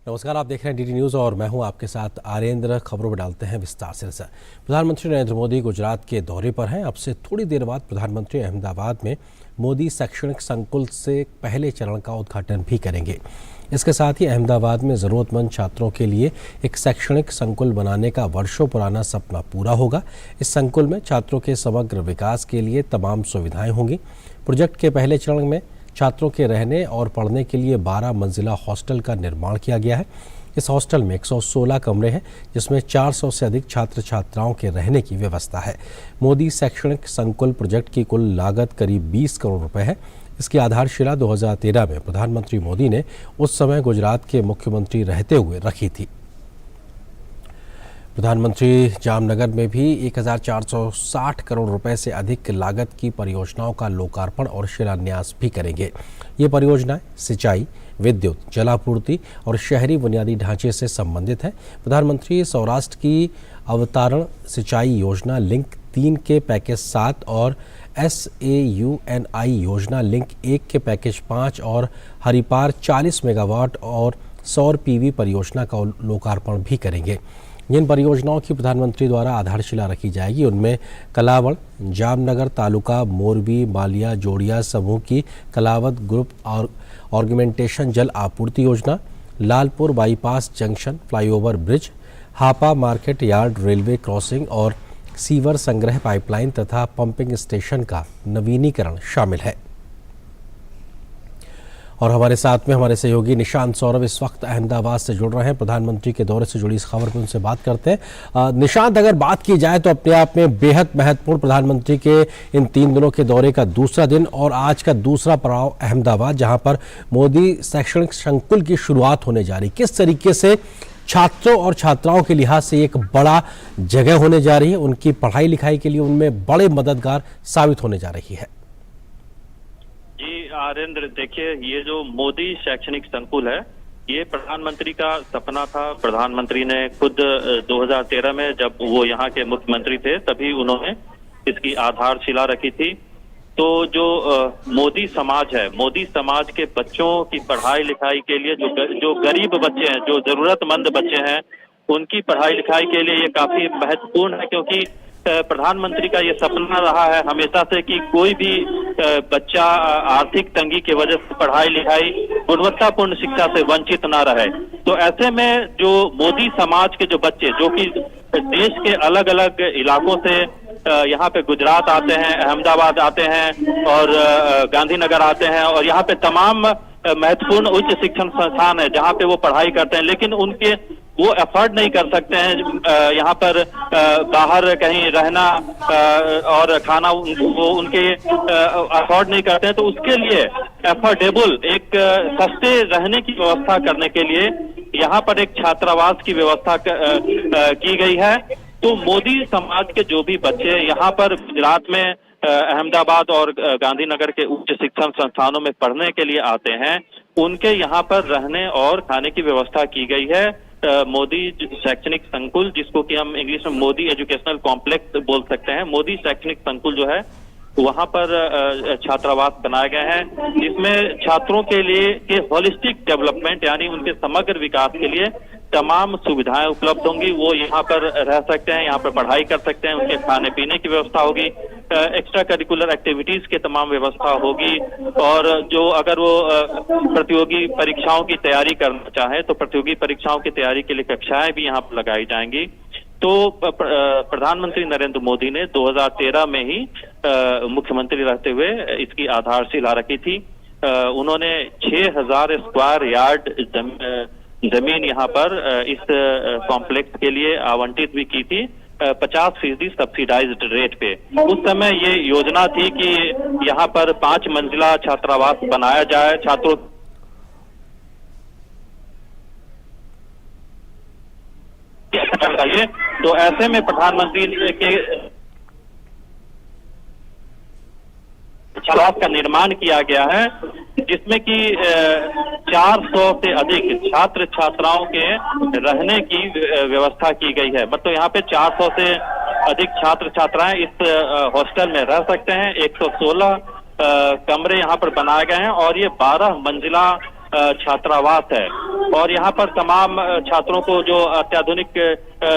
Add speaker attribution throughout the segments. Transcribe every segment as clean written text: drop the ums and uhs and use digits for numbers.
Speaker 1: नमस्कार, आप देख रहे हैं डीडी न्यूज़ और मैं हूं आपके साथ आर्येंद्र। खबरों में डालते हैं विस्तार से नजर। प्रधानमंत्री नरेंद्र मोदी गुजरात के दौरे पर हैं। अब से थोड़ी देर बाद प्रधानमंत्री अहमदाबाद में मोदी शैक्षणिक संकुल से पहले चरण का उद्घाटन भी करेंगे। इसके साथ ही अहमदाबाद में ज़रूरतमंद छात्रों के लिए एक शैक्षणिक संकुल बनाने का वर्षों पुराना सपना पूरा होगा। इस संकुल में छात्रों के समग्र विकास के लिए तमाम सुविधाएं होंगी। प्रोजेक्ट के पहले चरण में छात्रों के रहने और पढ़ने के लिए 12 मंजिला हॉस्टल का निर्माण किया गया है। इस हॉस्टल में 116 कमरे हैं, जिसमें 400 से अधिक छात्र छात्राओं के रहने की व्यवस्था है। मोदी शैक्षणिक संकुल प्रोजेक्ट की कुल लागत करीब 20 करोड़ रुपए है। इसकी आधारशिला 2013 में प्रधानमंत्री मोदी ने उस समय गुजरात के मुख्यमंत्री रहते हुए रखी थी। प्रधानमंत्री जामनगर में भी 1460 करोड़ रुपए से अधिक लागत की परियोजनाओं का लोकार्पण और शिलान्यास भी करेंगे। ये परियोजनाएं सिंचाई, विद्युत, जलापूर्ति और शहरी बुनियादी ढांचे से संबंधित हैं। प्रधानमंत्री सौराष्ट्र की अवतारण सिंचाई योजना लिंक 3 के पैकेज 7 और SAUNI योजना लिंक 1 के पैकेज 5 और हरिपार 40 मेगावाट और सौर PV परियोजना का लोकार्पण भी करेंगे। जिन परियोजनाओं की प्रधानमंत्री द्वारा आधारशिला रखी जाएगी उनमें कलावड़, जामनगर तालुका, मोरबी, मालिया, जोड़िया समूह की कलावत ग्रुप और ऑर्गेमेंटेशन जल आपूर्ति योजना, Lalpur bypass junction flyover bridge, Hapa market yard railway crossing और सीवर संग्रह पाइपलाइन तथा पंपिंग स्टेशन का नवीनीकरण शामिल है। और हमारे साथ में हमारे सहयोगी निशांत सौरभ इस वक्त अहमदाबाद से जुड़ रहे हैं। प्रधानमंत्री के दौरे से जुड़ी इस खबर पर उनसे बात करते हैं। निशांत, अगर बात की जाए तो अपने आप में बेहद महत्वपूर्ण प्रधानमंत्री के इन 3 दिनों के दौरे का दूसरा दिन और आज का दूसरा पड़ाव अहमदाबाद, जहां पर मोदी शैक्षणिक संकुल की शुरुआत होने जा रही। किस तरीके से छात्रों और छात्राओं के लिहाज से एक बड़ा जगह होने जा रही है, उनकी पढ़ाई लिखाई के लिए उनमें बड़े मददगार साबित होने जा रही है?
Speaker 2: आर्येंद्र, देखिए, ये जो मोदी शैक्षणिक संकुल है, ये प्रधानमंत्री का सपना था। प्रधानमंत्री ने खुद 2013 में जब वो यहाँ के मुख्यमंत्री थे तभी उन्होंने इसकी आधारशिला रखी थी। तो जो मोदी समाज है, मोदी समाज के बच्चों की पढ़ाई लिखाई के लिए जो गरीब बच्चे हैं, जो जरूरतमंद बच्चे हैं, उनकी पढ़ाई लिखाई के लिए ये काफी महत्वपूर्ण है। क्योंकि प्रधानमंत्री का ये सपना रहा है हमेशा से कि कोई भी बच्चा आर्थिक तंगी की वजह से पढ़ाई लिखाई, गुणवत्तापूर्ण शिक्षा से वंचित ना रहे। तो ऐसे में जो मोदी समाज के जो बच्चे, जो कि देश के अलग अलग इलाकों से यहाँ पे गुजरात आते हैं, अहमदाबाद आते हैं और गांधीनगर आते हैं, और यहाँ पे तमाम महत्वपूर्ण उच्च शिक्षण संस्थान है जहाँ पे वो पढ़ाई करते हैं, लेकिन उनके वो अफोर्ड नहीं कर सकते हैं यहाँ पर बाहर कहीं रहना और खाना, वो उनके अफोर्ड नहीं करते हैं। तो उसके लिए अफोर्डेबल एक सस्ते रहने की व्यवस्था करने के लिए यहाँ पर एक छात्रावास की व्यवस्था की गई है। तो मोदी समाज के जो भी बच्चे यहाँ पर गुजरात में अहमदाबाद और गांधीनगर के उच्च शिक्षण संस्थानों में पढ़ने के लिए आते हैं, उनके यहाँ पर रहने और खाने की व्यवस्था की गई है। मोदी शैक्षणिक संकुल, जिसको कि हम इंग्लिश में मोदी एजुकेशनल कॉम्प्लेक्स बोल सकते हैं, मोदी शैक्षणिक संकुल जो है वहां पर छात्रावास बनाए गए हैं, जिसमें छात्रों के लिए के होलिस्टिक डेवलपमेंट यानी उनके समग्र विकास के लिए तमाम सुविधाएं उपलब्ध होंगी। वो यहाँ पर रह सकते हैं, यहाँ पर पढ़ाई कर सकते हैं, उनके खाने पीने की व्यवस्था होगी, एक्स्ट्रा करिकुलर एक्टिविटीज की तमाम व्यवस्था होगी। और जो अगर वो प्रतियोगी परीक्षाओं की तैयारी करना चाहे तो प्रतियोगी परीक्षाओं की तैयारी के लिए कक्षाएं भी यहाँ पर लगाई जाएंगी। तो प्रधानमंत्री नरेंद्र मोदी ने 2013 में ही मुख्यमंत्री रहते हुए इसकी आधारशिला रखी थी। उन्होंने 6000 स्क्वायर यार्ड जमीन यहाँ पर इस कॉम्प्लेक्स के लिए आवंटित भी की थी, 50% सब्सिडाइज्ड रेट पे। उस समय ये योजना थी कि यहाँ पर 5 मंजिला छात्रावास बनाया जाए छात्रों। तो ऐसे में प्रधानमंत्री के छात्रावास का निर्माण किया गया है, जिसमें कि 400 से अधिक छात्र छात्राओं के रहने की व्यवस्था की गई है। मतलब यहाँ पे 400 से अधिक छात्र छात्राएं इस हॉस्टल में रह सकते हैं। 116 कमरे यहाँ पर बनाए गए हैं और ये 12 मंजिला छात्रावास है। और यहाँ पर तमाम छात्रों को जो अत्याधुनिक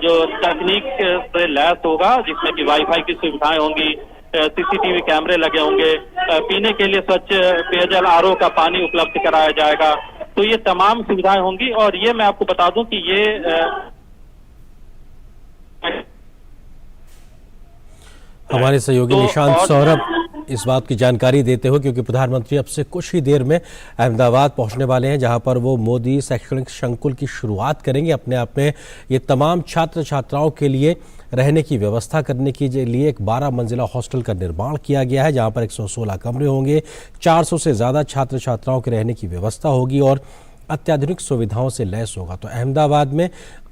Speaker 2: जो तकनीक से लैस होगा, जिसमें कि वाईफाई की सुविधाएं होंगी, सीसीटीवी कैमरे लगे होंगे, पीने के लिए स्वच्छ पेयजल आरओ का पानी उपलब्ध कराया जाएगा। तो ये तमाम सुविधाएं होंगी। और ये मैं आपको बता दूं कि ये
Speaker 1: हमारे सहयोगी निशांत सौरभ इस बात की जानकारी देते हुए, क्योंकि प्रधानमंत्री अब से कुछ ही देर में अहमदाबाद पहुंचने वाले हैं, जहां पर वो मोदी शैक्षणिक संकुल की शुरुआत करेंगे। अपने आप में ये तमाम छात्र छात्राओं के लिए रहने की व्यवस्था करने के लिए एक 12 मंजिला हॉस्टल का निर्माण किया गया है, जहां पर 116 कमरे होंगे, 400 से ज़्यादा छात्र छात्राओं के रहने की व्यवस्था होगी और अत्याधुनिक सुविधाओं से लैस होगा। तो अहमदाबाद में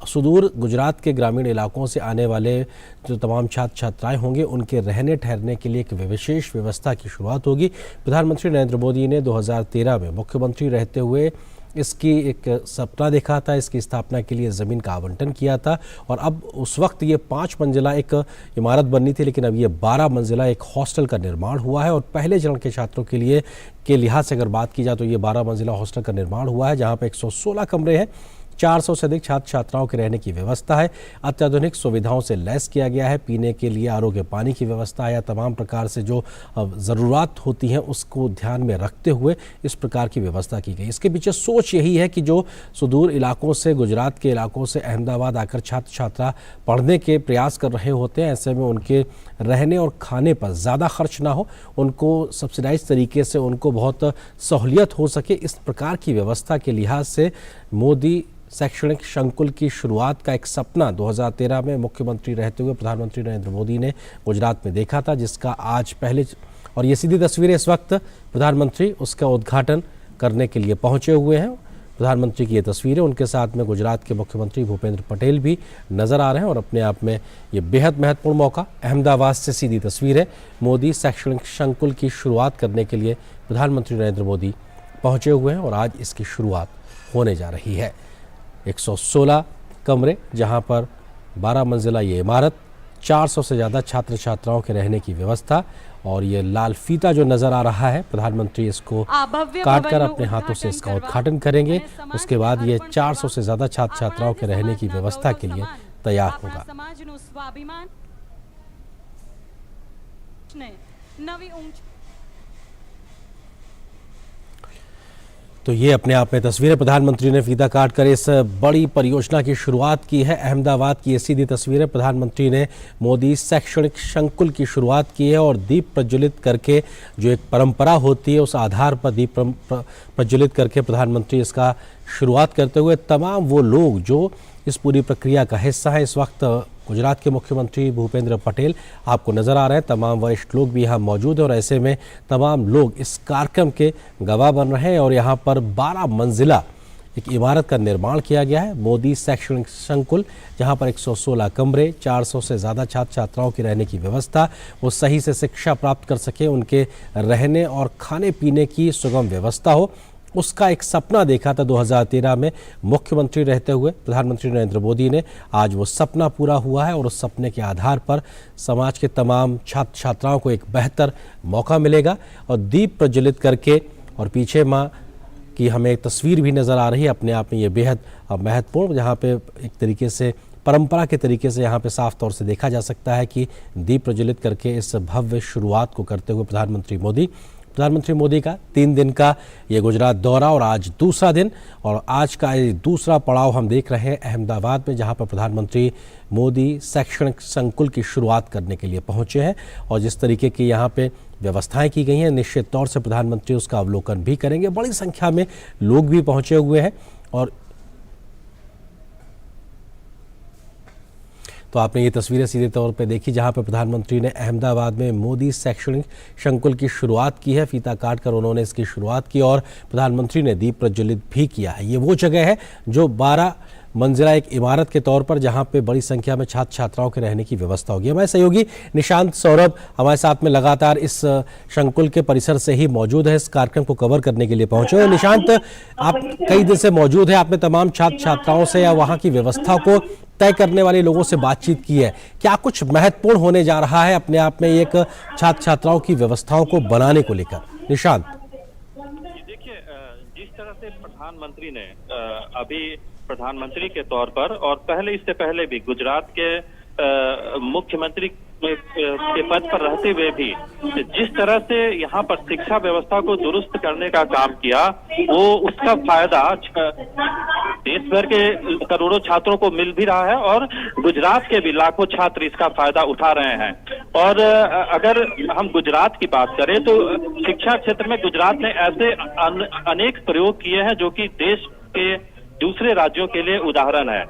Speaker 1: सुदूर गुजरात के ग्रामीण इलाकों से आने वाले जो तमाम छात्र छात्राएं होंगे, उनके रहने ठहरने के लिए एक विशेष व्यवस्था की शुरुआत होगी। प्रधानमंत्री नरेंद्र मोदी ने 2013 में मुख्यमंत्री रहते हुए इसकी एक सपना देखा था, इसकी स्थापना के लिए ज़मीन का आवंटन किया था और अब उस वक्त ये 5 मंजिला एक इमारत बननी थी, लेकिन अब ये 12 मंजिला एक हॉस्टल का निर्माण हुआ है। और पहले चरण के छात्रों के लिए के लिहाज से अगर बात की जाए तो ये 12 मंजिला हॉस्टल का निर्माण हुआ है, जहाँ पर 116 कमरे हैं, 400 से अधिक छात्र छात्राओं के रहने की व्यवस्था है, अत्याधुनिक सुविधाओं से लैस किया गया है, पीने के लिए आरओ के पानी की व्यवस्था है, या तमाम प्रकार से जो ज़रूरत होती हैं उसको ध्यान में रखते हुए इस प्रकार की व्यवस्था की गई। इसके पीछे सोच यही है कि जो सुदूर इलाकों से, गुजरात के इलाकों से अहमदाबाद आकर छात्र छात्रा पढ़ने के प्रयास कर रहे होते हैं, ऐसे में उनके रहने और खाने पर ज़्यादा खर्च ना हो, उनको सब्सिडाइज तरीके से उनको बहुत सहूलियत हो सके, इस प्रकार की व्यवस्था के लिहाज से मोदी शैक्षणिक संकुल की शुरुआत का एक सपना 2013 में मुख्यमंत्री रहते हुए प्रधानमंत्री नरेंद्र मोदी ने गुजरात में देखा था, जिसका आज पहले, और ये सीधी तस्वीरें इस वक्त प्रधानमंत्री उसका उद्घाटन करने के लिए पहुंचे हुए हैं। प्रधानमंत्री की ये तस्वीरें, उनके साथ में गुजरात के मुख्यमंत्री भूपेंद्र पटेल भी नजर आ रहे हैं और अपने आप में ये बेहद महत्वपूर्ण मौका। अहमदाबाद से सीधी तस्वीरें, मोदी शैक्षणिक संकुल की शुरुआत करने के लिए प्रधानमंत्री नरेंद्र मोदी पहुंचे हुए हैं और आज इसकी शुरुआत होने जा रही है। 116 कमरे, जहां पर 12 मंजिला ये इमारत, 400 से ज़्यादा छात्र छात्राओं के रहने की व्यवस्था, और ये लाल फीता जो नज़र आ रहा है, प्रधानमंत्री इसको काटकर अपने हाथों से इसका उद्घाटन करेंगे। उसके बाद ये 400 से ज़्यादा छात्र छात्राओं के रहने की व्यवस्था के लिए तैयार होगा। तो ये अपने आप में तस्वीरें, प्रधानमंत्री ने फीता काट कर इस बड़ी परियोजना की शुरुआत की है। अहमदाबाद की ये सीधी तस्वीरें, प्रधानमंत्री ने मोदी शैक्षणिक संकुल की शुरुआत की है और दीप प्रज्वलित करके, जो एक परंपरा होती है उस आधार पर दीप प्रज्वलित करके प्रधानमंत्री इसका शुरुआत करते हुए तमाम वो लोग जो इस पूरी प्रक्रिया का हिस्सा है, इस वक्त गुजरात के मुख्यमंत्री भूपेंद्र पटेल आपको नज़र आ रहे हैं, तमाम वरिष्ठ लोग भी यहाँ मौजूद हैं और ऐसे में तमाम लोग इस कार्यक्रम के गवाह बन रहे हैं। और यहाँ पर 12 मंजिला एक इमारत का निर्माण किया गया है, मोदी शैक्षणिक संकुल, जहाँ पर 116 कमरे, 400 से ज़्यादा छात्र छात्राओं की रहने की व्यवस्था, वो सही से शिक्षा प्राप्त कर सके, उनके रहने और खाने पीने की सुगम व्यवस्था हो, उसका एक सपना देखा था 2013 में मुख्यमंत्री रहते हुए प्रधानमंत्री नरेंद्र मोदी ने। आज वो सपना पूरा हुआ है और उस सपने के आधार पर समाज के तमाम छात्र छात्राओं को एक बेहतर मौका मिलेगा। और दीप प्रज्वलित करके, और पीछे माँ की हमें एक तस्वीर भी नज़र आ रही है, अपने आप में ये बेहद महत्वपूर्ण, जहाँ पे एक तरीके से परंपरा के तरीके से यहाँ पे साफ तौर से देखा जा सकता है कि दीप प्रज्वलित करके इस भव्य शुरुआत को करते हुए प्रधानमंत्री मोदी का 3 दिन का ये गुजरात दौरा और आज दूसरा दिन, और आज का ये दूसरा पड़ाव हम देख रहे हैं अहमदाबाद में, जहां पर प्रधानमंत्री मोदी शैक्षणिक संकुल की शुरुआत करने के लिए पहुंचे हैं। और जिस तरीके की यहाँ पे व्यवस्थाएं की गई हैं, निश्चित तौर से प्रधानमंत्री उसका अवलोकन भी करेंगे। बड़ी संख्या में लोग भी पहुंचे हुए हैं। और तो आपने ये तस्वीरें सीधे तौर पे देखी, जहां पे प्रधानमंत्री ने अहमदाबाद में मोदी शैक्षणिक संकुल की शुरुआत की है। फीता काटकर उन्होंने इसकी शुरुआत की और प्रधानमंत्री ने दीप प्रज्वलित भी किया है। ये वो जगह है जो 12 मंजिला एक इमारत के तौर पर, जहां पे बड़ी संख्या में छात्र छात्राओं के रहने की व्यवस्था होगी। हमारे सहयोगी निशांत सौरभ हमारे साथ में लगातार इस संकुल के परिसर से ही मौजूद है, इस कार्यक्रम को कवर करने के लिए पहुंचे हैं। निशांत, आप कई दिन से मौजूद है, आपने तमाम छात्र छात्राओं से या वहां की व्यवस्था को तय करने वाले लोगों से बातचीत की है, क्या कुछ महत्वपूर्ण होने जा रहा है अपने आप में एक छात्र छात्राओं की व्यवस्थाओं को बनाने को लेकर? निशांत,
Speaker 2: देखिए, जिस तरह से प्रधानमंत्री ने अभी प्रधानमंत्री के तौर पर और पहले इससे पहले भी गुजरात के मुख्यमंत्री के पद पर रहते हुए भी जिस तरह से यहाँ पर शिक्षा व्यवस्था को दुरुस्त करने का काम किया, वो उसका फायदा देश भर के करोड़ों छात्रों को मिल भी रहा है और गुजरात के भी लाखों छात्र इसका फायदा उठा रहे हैं। और अगर हम गुजरात की बात करें तो शिक्षा क्षेत्र में गुजरात ने ऐसे अनेक प्रयोग किए हैं जो कि देश के दूसरे राज्यों के लिए उदाहरण है।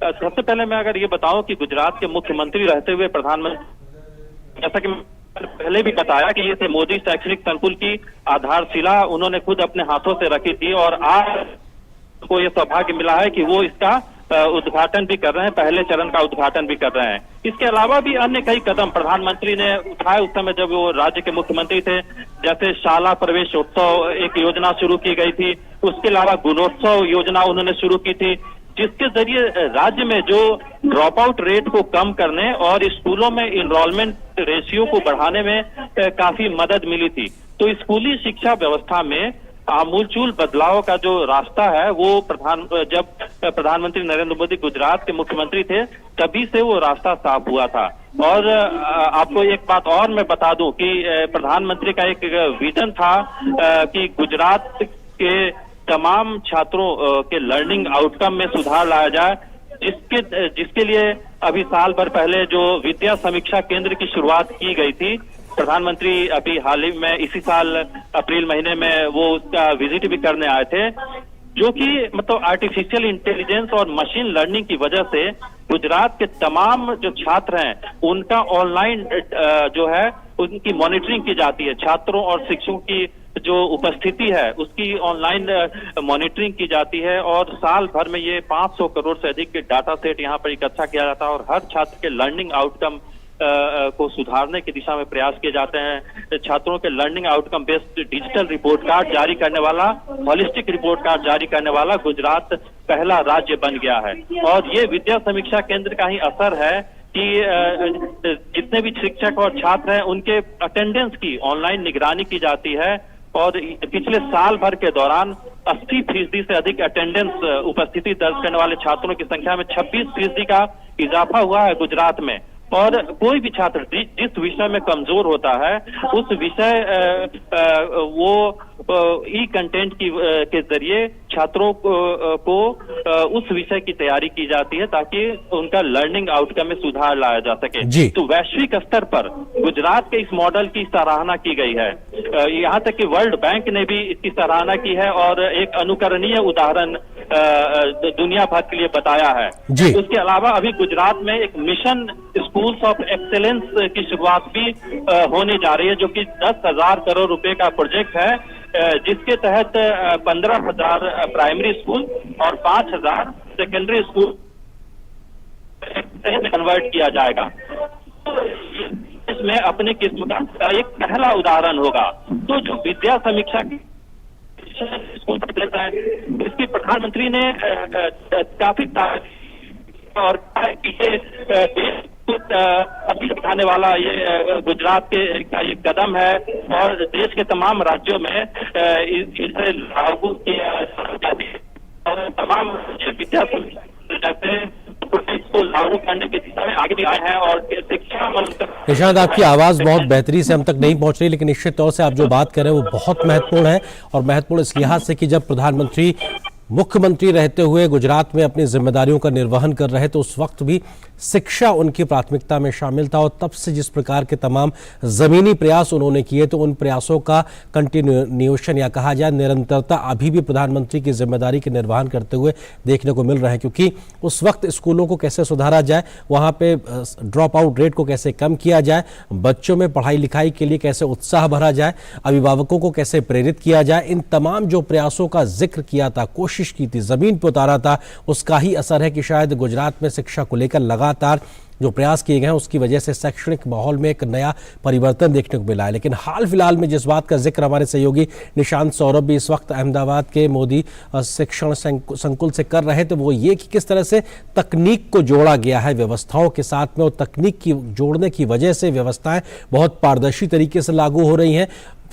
Speaker 2: सबसे पहले मैं अगर ये बताऊं कि गुजरात के मुख्यमंत्री रहते हुए प्रधानमंत्री, जैसा कि पहले भी बताया कि ये थे मोदी शैक्षणिक संकुल की आधारशिला उन्होंने खुद अपने हाथों से रखी थी और आज को ये सौभाग्य मिला है कि वो इसका उद्घाटन भी कर रहे हैं, पहले चरण का उद्घाटन भी कर रहे हैं। इसके अलावा भी अन्य कई कदम प्रधानमंत्री ने उठाए उस समय जब वो राज्य के मुख्यमंत्री थे, जैसे शाला प्रवेश उत्सव एक योजना शुरू की गई थी, उसके अलावा गुणोत्सव योजना उन्होंने शुरू की थी, जिसके जरिए राज्य में जो ड्रॉप आउट रेट को कम करने और स्कूलों में इनरोलमेंट रेशियो को बढ़ाने में काफी मदद मिली थी। तो स्कूली शिक्षा व्यवस्था में आमूलचूल बदलाव का जो रास्ता है वो जब प्रधानमंत्री नरेंद्र मोदी गुजरात के मुख्यमंत्री थे तभी से वो रास्ता साफ हुआ था। और आपको एक बात और मैं बता दूं कि प्रधानमंत्री का एक विजन था कि गुजरात के तमाम छात्रों के लर्निंग आउटकम में सुधार लाया जाए, जिसके लिए अभी साल भर पहले जो विद्या समीक्षा केंद्र की शुरुआत की गई थी, प्रधानमंत्री अभी हाल ही में इसी साल अप्रैल महीने में वो उसका विजिट भी करने आए थे, जो कि मतलब आर्टिफिशियल इंटेलिजेंस और मशीन लर्निंग की वजह से गुजरात के तमाम जो छात्र हैं उनका ऑनलाइन जो है उनकी मॉनिटरिंग की जाती है। छात्रों और शिक्षकों की जो उपस्थिति है उसकी ऑनलाइन मॉनिटरिंग की जाती है और साल भर में ये 500 करोड़ से अधिक के डाटा सेट यहाँ पर इकट्ठा किया जाता है और हर छात्र के लर्निंग आउटकम को सुधारने की दिशा में प्रयास किए जाते हैं। छात्रों के learning outcome based digital report card जारी करने वाला, हॉलिस्टिक रिपोर्ट कार्ड जारी करने वाला गुजरात पहला राज्य बन गया है। और ये विद्या समीक्षा केंद्र का ही असर है कि जितने भी शिक्षक और छात्र हैं उनके अटेंडेंस की ऑनलाइन निगरानी की जाती है और पिछले साल भर के दौरान 80% से अधिक अटेंडेंस उपस्थिति दर्ज करने वाले छात्रों की संख्या में 26% का इजाफा हुआ है गुजरात में। और कोई भी छात्र जिस विषय में कमजोर होता है उस विषय वो ई कंटेंट के जरिए छात्रों को उस विषय की तैयारी की जाती है ताकि उनका लर्निंग आउटकम में सुधार लाया जा सके। तो वैश्विक स्तर पर गुजरात के इस मॉडल की सराहना की गई है, यहाँ तक कि वर्ल्ड बैंक ने भी इसकी सराहना की है और एक अनुकरणीय उदाहरण दुनिया भर के लिए बताया है। उसके अलावा अभी गुजरात में एक मिशन स्कूल्स ऑफ एक्सेलेंस की शुरुआत भी होने जा रही है, जो कि 10,000 करोड़ रुपए का प्रोजेक्ट है, जिसके तहत 15,000 प्राइमरी स्कूल और 5,000 सेकेंडरी स्कूल कन्वर्ट किया जाएगा। इसमें अपनी किस्म का एक पहला उदाहरण होगा। तो जो विद्या समीक्षा की स्कूल है इसकी प्रधानमंत्री ने काफी और अभी उठाने वाला ये गुजरात के का ये कदम है और देश के तमाम राज्यों में इसे लागू किया और तमाम विद्या को लागू करने की दिशा में आगे भी आए हैं। और शिक्षा
Speaker 1: निशांत, आपकी आवाज बहुत बेहतरी से हम तक नहीं पहुंच रही, लेकिन निश्चित तौर से आप जो बात कर रहे हैं वो बहुत महत्वपूर्ण है और महत्वपूर्ण इस लिहाज से कि जब प्रधानमंत्री मुख्यमंत्री रहते हुए गुजरात में अपनी जिम्मेदारियों का निर्वहन कर रहे तो उस वक्त भी शिक्षा उनकी प्राथमिकता में शामिल था और तब से जिस प्रकार के तमाम जमीनी प्रयास उन्होंने किए तो उन प्रयासों का कंटिन्यूएशन या कहा जाए निरंतरता अभी भी प्रधानमंत्री की जिम्मेदारी के निर्वहन करते हुए देखने को मिल रहे हैं। क्योंकि उस वक्त स्कूलों को कैसे सुधारा जाए, वहाँ पे ड्रॉप आउट रेट को कैसे कम किया जाए, बच्चों में पढ़ाई लिखाई के लिए कैसे उत्साह भरा जाए, अभिभावकों को कैसे प्रेरित किया जाए, इन तमाम जो प्रयासों का जिक्र किया था, कोशिश की थी, जमीन पर उतारा था, उसका ही असर है कि शायद गुजरात में शिक्षा को लेकर लगातार जो प्रयास किए गए हैं उसकी वजह से शैक्षणिक माहौल में एक नया परिवर्तन देखने को मिला है। लेकिन हाल फिलहाल में जिस बात का जिक्र हमारे सहयोगी निशांत सौरभ भी इस वक्त अहमदाबाद के मोदी शिक्षण संकुल से कर रहे थे, वो ये कि किस तरह से तकनीक को जोड़ा गया है व्यवस्थाओं के साथ में, और तकनीक की जोड़ने की वजह से व्यवस्थाएं बहुत पारदर्शी तरीके से लागू हो रही हैं।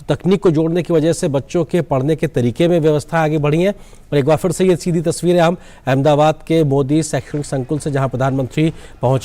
Speaker 1: तकनीक को जोड़ने की वजह से बच्चों के पढ़ने के तरीके में व्यवस्था आगे बढ़ी है। और एक बार फिर से ये सीधी तस्वीरें हम अहमदाबाद के मोदी शैक्षणिक संकुल से, जहां प्रधानमंत्री पहुंचे